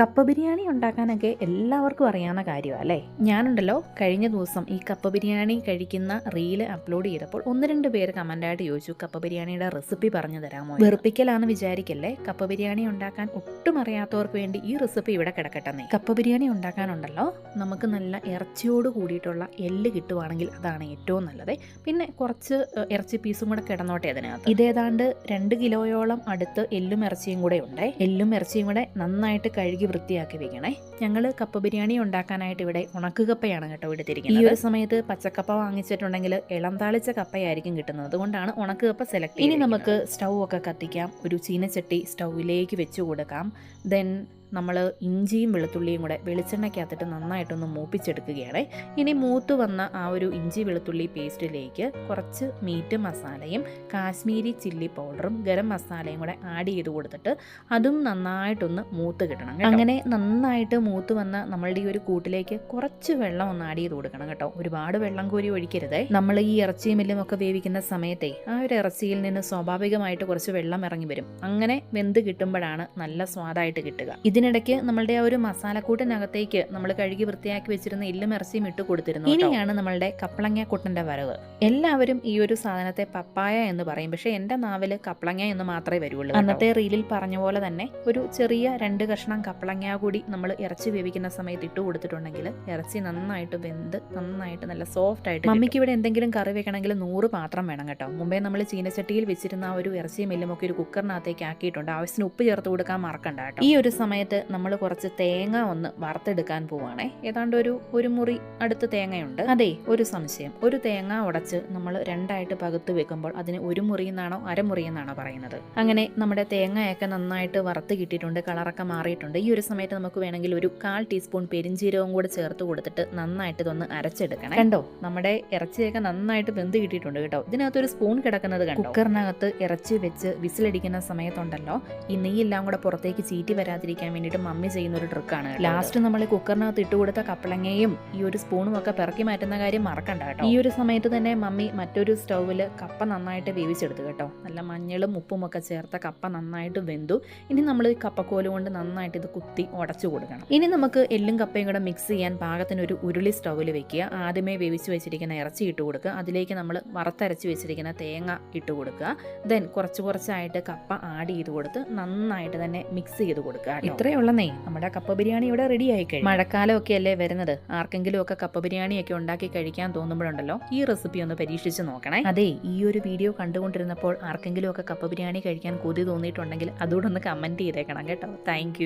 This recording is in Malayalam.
കപ്പ ബിരിയാണി ഉണ്ടാക്കാനൊക്കെ എല്ലാവർക്കും അറിയാവുന്ന കാര്യമാണ് അല്ലേ? ഞാനുണ്ടല്ലോ കഴിഞ്ഞ ദിവസം ഈ കപ്പ ബിരിയാണി കഴിക്കുന്ന റീല് അപ്ലോഡ് ചെയ്തപ്പോൾ 1-2 പേര് കമൻ്റായിട്ട് ചോദിച്ചു, കപ്പ ബിരിയാണിയുടെ റെസിപ്പി പറഞ്ഞു തരാമോ? വെറുപ്പിക്കലാന്ന് വിചാരിക്കല്ലേ. കപ്പ ബിരിയാണി ഉണ്ടാക്കാൻ ഒട്ടും അറിയാത്തവർക്ക് വേണ്ടി ഈ റെസിപ്പി ഇവിടെ കിടക്കട്ടെന്നേ. കപ്പ ബിരിയാണി ഉണ്ടാക്കാനുണ്ടല്ലോ നമുക്ക് നല്ല ഇറച്ചിയോട് കൂടിയിട്ടുള്ള എല്ല് കിട്ടുവാണെങ്കിൽ അതാണ് ഏറ്റവും നല്ലത്. പിന്നെ കുറച്ച് ഇറച്ചി പീസും കൂടെ കിടന്നോട്ടെ അതിനകത്ത്. ഇതേതാണ്ട് 2 കിലോയോളം അടുത്ത് എല്ലും ഇറച്ചിയും കൂടെ ഉണ്ട്. എല്ലും ഇറച്ചിയും കൂടെ നന്നായിട്ട് കഴുകി വൃത്തിയാക്കി വെക്കണേ. ഞങ്ങൾ കപ്പ ബിരിയാണി ഉണ്ടാക്കാനായിട്ട് ഇവിടെ ഉണക്കുകപ്പയാണ് കേട്ടോ എടുത്തിരിക്കുന്നത്. ഈ ഒരു സമയത്ത് പച്ചക്കപ്പ വാങ്ങിച്ചിട്ടുണ്ടെങ്കിൽ ഇളം താളിച്ച കപ്പയായിരിക്കും കിട്ടുന്നത്, അതുകൊണ്ടാണ് ഉണക്കുകപ്പ സെലക്ട് ചെയ്യുന്നത്. ഇനി നമുക്ക് സ്റ്റൗ ഒക്കെ കത്തിക്കാം. ഒരു ചീനച്ചട്ടി സ്റ്റൗവിലേക്ക് വെച്ച് കൊടുക്കാം. ദെൻ നമ്മൾ ഇഞ്ചിയും വെളുത്തുള്ളിയും കൂടെ വെളിച്ചെണ്ണയ്ക്കകത്തിട്ട് നന്നായിട്ടൊന്ന് മൂപ്പിച്ചെടുക്കുകയാണ്. ഇനി മൂത്ത് വന്ന ആ ഒരു ഇഞ്ചി വെളുത്തുള്ളി പേസ്റ്റിലേക്ക് കുറച്ച് മീറ്റ് മസാലയും കാശ്മീരി ചില്ലി പൗഡറും ഗരം മസാലയും കൂടെ ആഡ് ചെയ്ത് കൊടുത്തിട്ട് അതും നന്നായിട്ടൊന്ന് മൂത്ത് കിട്ടണം. അങ്ങനെ നന്നായിട്ട് മൂത്ത് വന്ന നമ്മളുടെ ഈ ഒരു കൂട്ടിലേക്ക് കുറച്ച് വെള്ളം ഒന്ന് ആഡ് ചെയ്ത് കൊടുക്കണം കേട്ടോ. ഒരുപാട് വെള്ളം കോരി ഒഴിക്കരുത്. നമ്മൾ ഈ ഇറച്ചിയും എല്ലും ഒക്കെ വേവിക്കുന്ന സമയത്തെ ആ ഒരു ഇറച്ചിയിൽ നിന്ന് സ്വാഭാവികമായിട്ട് കുറച്ച് വെള്ളം ഇറങ്ങി വരും. അങ്ങനെ വെന്ത് കിട്ടുമ്പോഴാണ് നല്ല സ്വാദായിട്ട് കിട്ടുക. ഇതിനിടയ്ക്ക് നമ്മളുടെ ആ ഒരു മസാലക്കൂട്ടിനകത്തേക്ക് നമ്മൾ കഴുകി വൃത്തിയാക്കി വെച്ചിരുന്ന എല്ലും ഇറച്ചിയും ഇട്ട് കൊടുത്തിരുന്നു. ഇനിയാണ് നമ്മളുടെ കപ്പളങ്ങ കൂട്ടന്റെ വരവ്. എല്ലാവരും ഈ ഒരു സാധനത്തെ പപ്പായ എന്ന് പറയും, പക്ഷെ എന്റെ നാവില് കപ്പളങ്ങ എന്ന് മാത്രമേ വരുള്ളൂ. അന്നത്തെ റീലിൽ പറഞ്ഞ പോലെ തന്നെ ഒരു ചെറിയ 2 കഷ്ണം കപ്പളങ്ങ കൂടി നമ്മൾ ഇറച്ചി വേവിക്കുന്ന സമയത്ത് ഇട്ട് കൊടുത്തിട്ടുണ്ടെങ്കിൽ ഇറച്ചി നന്നായിട്ട് വെന്ത് നന്നായിട്ട് നല്ല സോഫ്റ്റ് ആയിട്ട്. മമ്മിക്ക് ഇവിടെ എന്തെങ്കിലും കറി വെക്കണമെങ്കിൽ 100 പാത്രം വേണം കേട്ടോ. മുമ്പേ നമ്മൾ ചീനച്ചട്ടിയിൽ വെച്ചിരുന്ന ആ ഒരു ഇറച്ചിയും എല്ലും ഒക്കെ ഒരു കുക്കറിനകത്തേക്ക് ആക്കിയിട്ടുണ്ട്. ആവശ്യത്തിന് ഉപ്പ് ചേർത്ത് കൊടുക്കാൻ മറക്കണ്ട കേട്ടോ. ഈ ഒരു സമയത്ത് നമ്മൾ കുറച്ച് തേങ്ങ ഒന്ന് വറുത്തെടുക്കാൻ പോവാണേ. ഏതാണ്ട് ഒരു മുറി അടുത്ത് തേങ്ങയുണ്ട്. അതെ, ഒരു സംശയം. ഒരു തേങ്ങ ഉടച്ച് നമ്മൾ 2ആയിട്ട് പകുത്ത് വെക്കുമ്പോൾ അതിന് 1 മുറി എന്നാണോ അരമുറി എന്നാണോ പറയുന്നത്? അങ്ങനെ നമ്മുടെ തേങ്ങയൊക്കെ നന്നായിട്ട് വറുത്ത് കിട്ടിയിട്ടുണ്ട്, കളറൊക്കെ മാറിയിട്ടുണ്ട്. ഈ ഒരു സമയത്ത് നമുക്ക് വേണമെങ്കിൽ ഒരു 1/4 ടീസ്പൂൺ പെരിഞ്ചീരവും കൂടെ ചേർത്ത് കൊടുത്തിട്ട് നന്നായിട്ട് ഇതൊന്ന് അരച്ചെടുക്കണം. കണ്ടോ, നമ്മുടെ ഇറച്ചിയൊക്കെ നന്നായിട്ട് വെന്ത് കിട്ടിയിട്ടുണ്ട് കേട്ടോ. ഇതിനകത്ത് ഒരു സ്പൂൺ കിടക്കുന്നത് കണ്ടോ. കുക്കറിനകത്ത് ഇറച്ചി വെച്ച് വിസിലടിക്കുന്ന സമയത്തുണ്ടല്ലോ ഈ നെയ്യെല്ലാം കൂടെ പുറത്തേക്ക് ചീറ്റി വരാതിരിക്കാൻ വേണ്ടിയിട്ട് മമ്മി ചെയ്യുന്ന ഒരു ട്രിക്കാണ്. ലാസ്റ്റ് നമ്മൾ കുക്കറിനകത്ത് ഇട്ട് കൊടുത്ത കപ്പളങ്ങയും ഈ ഒരു സ്പൂണും ഒക്കെ പിറക്കി മാറ്റുന്ന കാര്യം മറക്കണ്ട കേട്ടോ. ഈ ഒരു സമയത്ത് തന്നെ മമ്മി മറ്റൊരു സ്റ്റൗവിൽ കപ്പ നന്നായിട്ട് വേവിച്ചെടുത്തു കേട്ടോ. നല്ല മഞ്ഞളും ഉപ്പും ഒക്കെ ചേർത്ത കപ്പ നന്നായിട്ട് വെന്തു. ഇനി നമ്മൾ കപ്പക്കോല് കൊണ്ട് നന്നായിട്ട് ഇത് കുത്തി ഉടച്ചു കൊടുക്കണം. ഇനി നമുക്ക് എല്ലും കപ്പയും കൂടെ മിക്സ് ചെയ്യാൻ പാകത്തിന് ഒരു ഉരുളി സ്റ്റൗവിൽ വെക്കുക. ആദ്യമേ വേവിച്ച് വെച്ചിരിക്കുന്ന ഇറച്ചി ഇട്ട് കൊടുക്കുക. അതിലേക്ക് നമ്മൾ വറുത്തരച്ച് വെച്ചിരിക്കുന്ന തേങ്ങ ഇട്ട് കൊടുക്കുക. ദെൻ കുറച്ചായിട്ട് കപ്പ ആഡ് ചെയ്ത് കൊടുത്ത് നന്നായിട്ട് തന്നെ മിക്സ് ചെയ്ത് കൊടുക്കുക. ഇത്രയുള്ളന്നേ നമ്മുടെ കപ്പ ബിരിയാണി ഇവിടെ റെഡി ആയി കഴിഞ്ഞു. മഴക്കാലമൊക്കെ അല്ലേ വരുന്നത്. ആർക്കെങ്കിലും ഒക്കെ കപ്പ ബിരിയാണിയൊക്കെ ഉണ്ടാക്കി കഴിക്കാൻ തോന്നുമ്പോഴുണ്ടല്ലോ ഈ റെസിപ്പി ഒന്ന് പരീക്ഷിച്ച് നോക്കണേ. അതെ, ഈ ഒരു വീഡിയോ കണ്ടുകൊണ്ടിരുന്നപ്പോൾ ആർക്കെങ്കിലും ഒക്കെ കപ്പ ബിരിയാണി കഴിക്കാൻ കൊതി തോന്നിയിട്ടുണ്ടെങ്കിൽ അതുകൂടെ ഒന്ന് കമന്റ് ചെയ്തേക്കണം കേട്ടോ. താങ്ക്